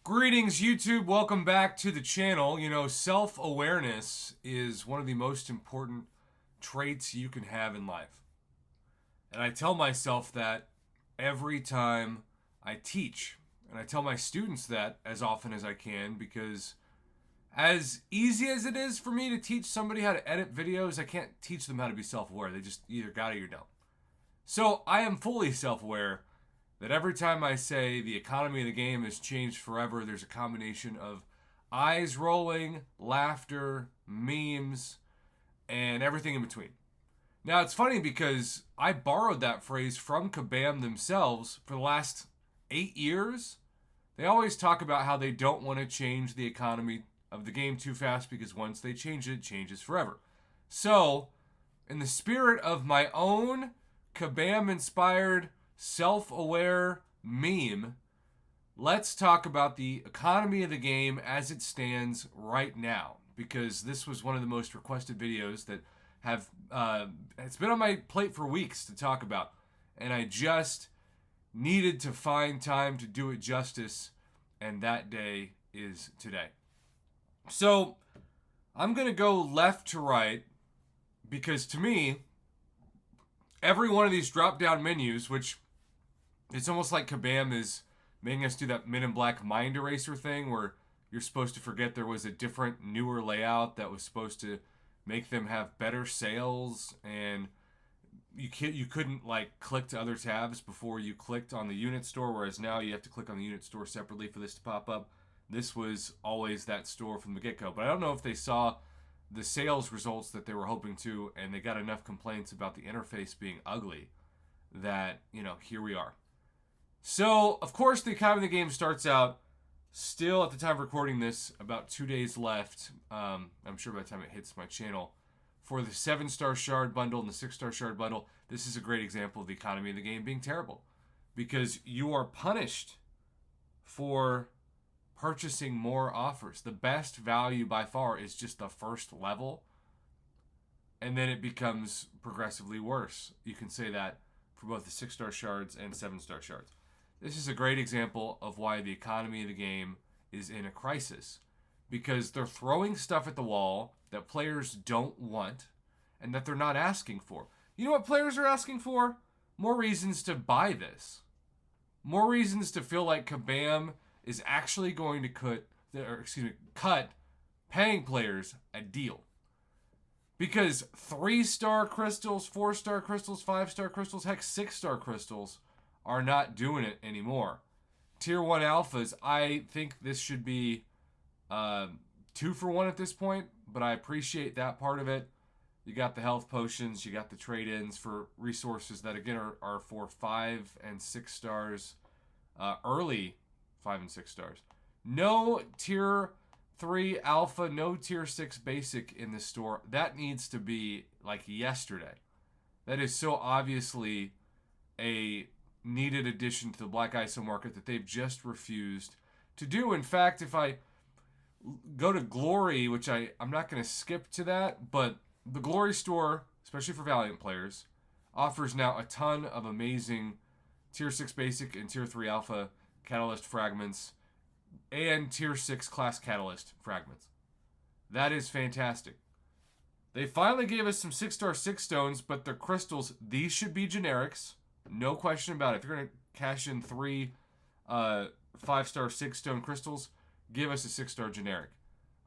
Greetings, YouTube. Welcome back to the channel. Self-awareness is one of the most important traits you can have in life. And I tell myself that every time I teach. And I tell my students that as often as I can because as easy as it is for me to teach somebody how to edit videos, I can't teach them how to be self-aware. They just either got it or don't. So I am fully self-aware that every time I say the economy of the game has changed forever, there's a combination of eyes rolling, laughter, memes, and everything in between. Now, it's funny because I borrowed that phrase from Kabam themselves for the last 8 years. They always talk about how they don't want to change the economy of the game too fast because once they change it, it changes forever. So, in the spirit of my own Kabam inspired self-aware meme, let's talk about the economy of the game as it stands right now, because this was one of the most requested videos that have it's been on my plate for weeks to talk about, and I just needed to find time to do it justice, and that day is today. So I'm gonna go left to right because to me every one of these drop down menus, which it's almost like Kabam is making us do that Men in Black mind eraser thing where you're supposed to forget there was a different, newer layout that was supposed to make them have better sales, and you couldn't like click to other tabs before you clicked on the unit store, whereas now you have to click on the unit store separately for this to pop up. This was always that store from the get-go, but I don't know if they saw the sales results that they were hoping to, and they got enough complaints about the interface being ugly that, here we are. So, of course, the economy of the game starts out still at the time of recording this, about 2 days left. I'm sure by the time it hits my channel. For the 7-star shard bundle and the 6-star shard bundle, this is a great example of the economy of the game being terrible. Because you are punished for purchasing more offers. The best value by far is just the first level. And then it becomes progressively worse. You can say that for both the 6-star shards and 7-star shards. This is a great example of why the economy of the game is in a crisis. Because they're throwing stuff at the wall that players don't want and that they're not asking for. You know what players are asking for? More reasons to buy this. More reasons to feel like Kabam is actually going to cut paying players a deal. Because 3-star crystals, 4-star crystals, 5-star crystals, heck, 6-star crystals are not doing it anymore. Tier 1 alphas, I think this should be 2 for 1 at this point, but I appreciate that part of it. You got the health potions, you got the trade-ins for resources that, again, are for 5 and 6 stars, early 5 and 6 stars. No tier 3 alpha, no tier 6 basic in this store. That needs to be like yesterday. That is so obviously a needed addition to the Black ISO market that they've just refused to do. In fact, if I go to Glory, which I'm not going to skip to that, but the Glory store, especially for Valiant players, offers now a ton of amazing tier 6 basic and tier 3 alpha catalyst fragments and tier 6 class catalyst fragments. That is fantastic. They finally gave us some 6-star 6 stones, but the crystals, these should be generics. No question about it. If you're going to cash in 3 5-star 6 stone crystals, give us a 6-star generic.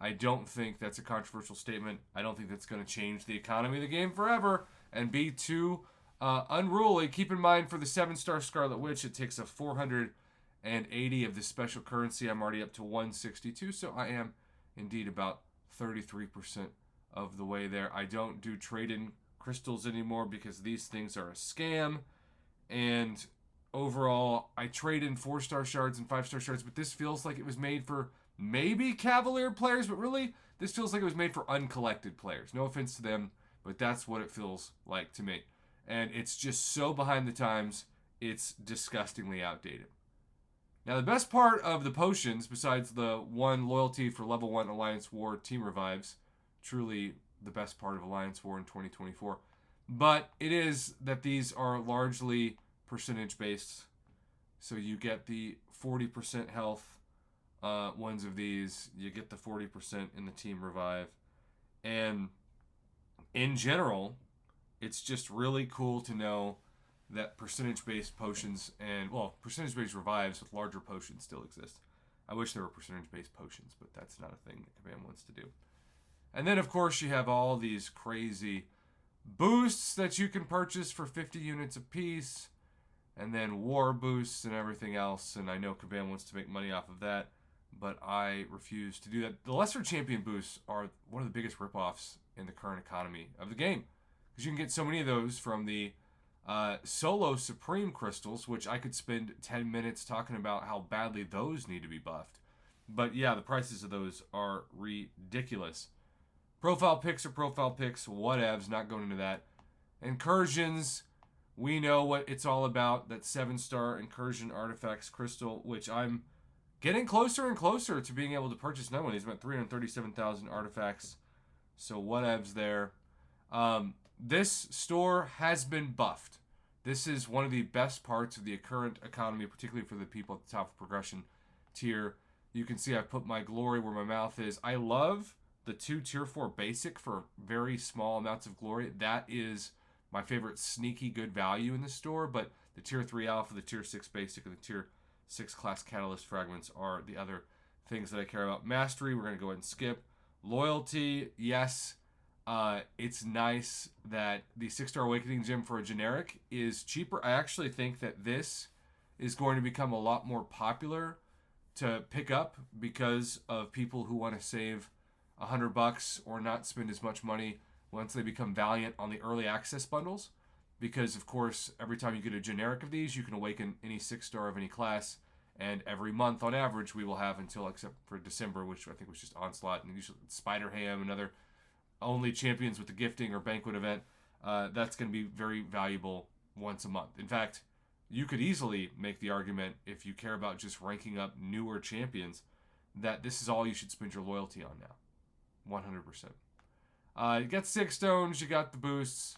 I don't think that's a controversial statement. I don't think that's going to change the economy of the game forever and be too unruly. Keep in mind, for the 7-star Scarlet Witch, it takes a 480 of this special currency. I'm already up to 162, so I am indeed about 33% of the way there. I don't do trade-in crystals anymore because these things are a scam. And overall, I trade in 4-star shards and 5-star shards, but this feels like it was made for maybe Cavalier players, but really, this feels like it was made for uncollected players. No offense to them, but that's what it feels like to me. And it's just so behind the times, it's disgustingly outdated. Now, the best part of the potions, besides the 1 loyalty for level 1 Alliance War team revives, truly the best part of Alliance War in 2024, but it is that these are largely percentage based. So you get the 40% health ones of these. You get the 40% in the Team Revive. And in general, it's just really cool to know that percentage-based potions and, well, percentage-based revives with larger potions still exist. I wish there were percentage-based potions, but that's not a thing that Kabam wants to do. And then, of course, you have all these crazy boosts that you can purchase for 50 units apiece, and then war boosts and everything else. And I know Kabam wants to make money off of that, but I refuse to do that. The lesser champion boosts are one of the biggest ripoffs in the current economy of the game, because you can get so many of those from the solo supreme crystals, which I could spend 10 minutes talking about how badly those need to be buffed. But yeah, the prices of those are ridiculous. Profile picks are profile picks, whatevs, not going into that. Incursions, we know what it's all about. That 7-star incursion artifacts crystal, which I'm getting closer and closer to being able to purchase another one. He's about 337,000 artifacts. So whatevs there. This store has been buffed. This is one of the best parts of the current economy, particularly for the people at the top of progression tier. You can see I put my glory where my mouth is. I love the 2 tier 4 basic for very small amounts of glory. That is my favorite sneaky good value in the store, but the tier 3 alpha, the tier 6 basic, and the tier 6 class catalyst fragments are the other things that I care about. Mastery, we're going to go ahead and skip. Loyalty, yes. It's nice that the 6-star awakening gem for a generic is cheaper. I actually think that this is going to become a lot more popular to pick up because of people who want to save $100 or not spend as much money once they become Valiant on the early access bundles. Because, of course, every time you get a generic of these, you can awaken any 6-star of any class. And every month, on average, we will have until, except for December, which I think was just Onslaught, and usually Spider Ham, another only champions with the gifting or banquet event. That's going to be very valuable once a month. In fact, you could easily make the argument, if you care about just ranking up newer champions, that this is all you should spend your loyalty on now. 100%. You got 6 stones, you got the boosts,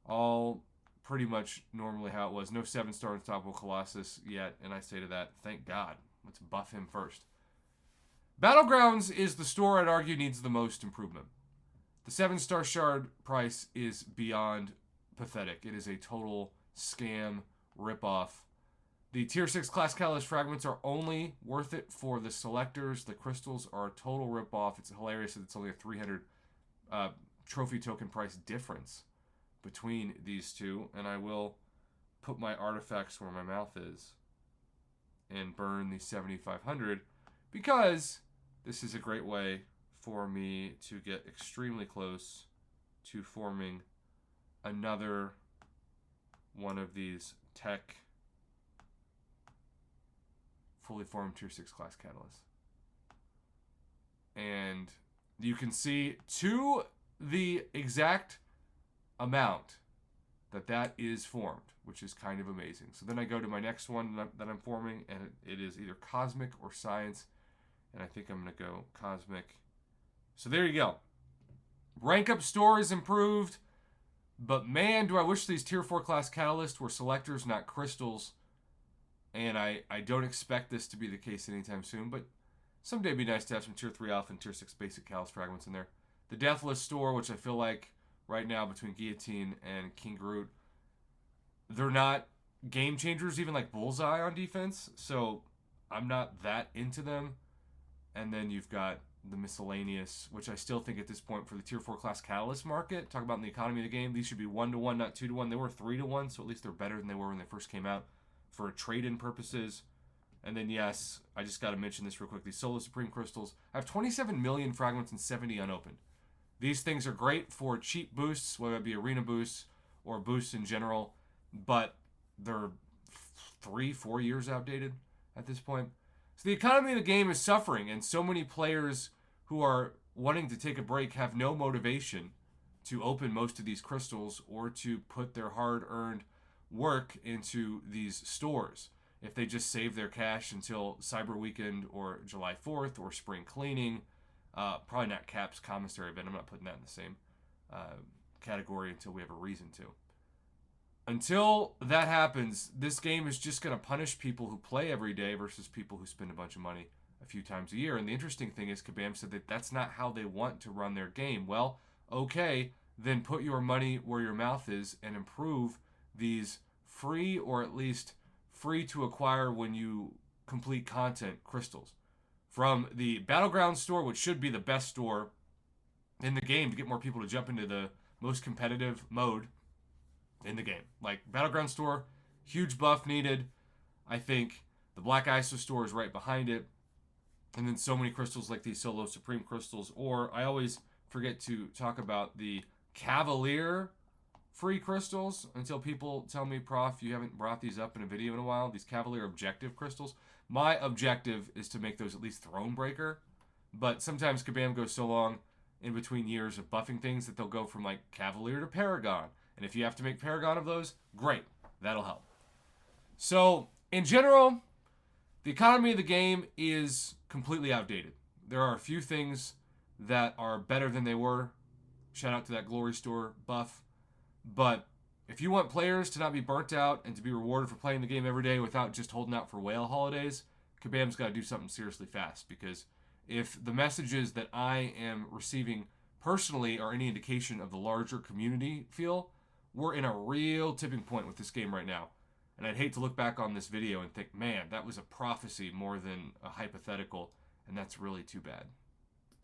all pretty much normally how it was. No 7-star Unstoppable Colossus yet, and I say to that, thank God. Let's buff him first. Battlegrounds is the store I'd argue needs the most improvement. The 7-star shard price is beyond pathetic. It is a total scam, ripoff. The tier 6 class catalyst fragments are only worth it for the selectors. The crystals are a total ripoff. It's hilarious that it's only a 300 trophy token price difference between these two. And I will put my artifacts where my mouth is and burn the 7,500 because this is a great way for me to get extremely close to forming another one of these tech fully formed tier 6 class catalysts. And you can see to the exact amount that is formed, which is kind of amazing. So then I go to my next one that I'm forming, and it is either Cosmic or Science. And I think I'm going to go Cosmic. So there you go. Rank up store is improved. But man, do I wish these tier 4 class catalysts were selectors, not crystals. And I don't expect this to be the case anytime soon. But someday it'd be nice to have some tier 3 alpha and tier 6 basic catalyst fragments in there. The Deathless store, which I feel like right now between Guillotine and King Groot, they're not game changers, even like Bullseye on defense. So I'm not that into them. And then you've got the miscellaneous, which I still think at this point for the tier 4 class catalyst market, talk about in the economy of the game, these should be 1-to-1, not 2-to-1. They were 3-to-1, so at least they're better than they were when they first came out for trade-in purposes. And then, yes, I just got to mention this real quick. These Solo Supreme Crystals. I have 27 million fragments and 70 unopened. These things are great for cheap boosts, whether it be arena boosts or boosts in general, but they're 3-4 years outdated at this point. So the economy of the game is suffering, and so many players who are wanting to take a break have no motivation to open most of these crystals or to put their hard-earned work into these stores. If they just save their cash until Cyber Weekend or July 4th or spring cleaning, probably not Cap's commissary event. I'm not putting that in the same category until we have a reason to. Until that happens, this game is just going to punish people who play every day versus people who spend a bunch of money a few times a year. And the interesting thing is, Kabam said that that's not how they want to run their game. Well, okay, then put your money where your mouth is and improve these free, or at least free to acquire when you complete content, crystals. From the Battleground store, which should be the best store in the game to get more people to jump into the most competitive mode in the game. Like, Battleground store, huge buff needed. I think the Black ISO store is right behind it. And then so many crystals like these Solo Supreme crystals. Or I always forget to talk about the Cavalier free crystals until people tell me, Prof, you haven't brought these up in a video in a while. These Cavalier objective crystals. My objective is to make those at least Thronebreaker. But sometimes Kabam goes so long in between years of buffing things that they'll go from like Cavalier to Paragon. And if you have to make Paragon of those, great. That'll help. So, in general, the economy of the game is completely outdated. There are a few things that are better than they were. Shout out to that Glory Store buff. But if you want players to not be burnt out and to be rewarded for playing the game every day without just holding out for whale holidays, Kabam's got to do something seriously fast. Because if the messages that I am receiving personally are any indication of the larger community feel, we're in a real tipping point with this game right now. And I'd hate to look back on this video and think, man, that was a prophecy more than a hypothetical, and that's really too bad.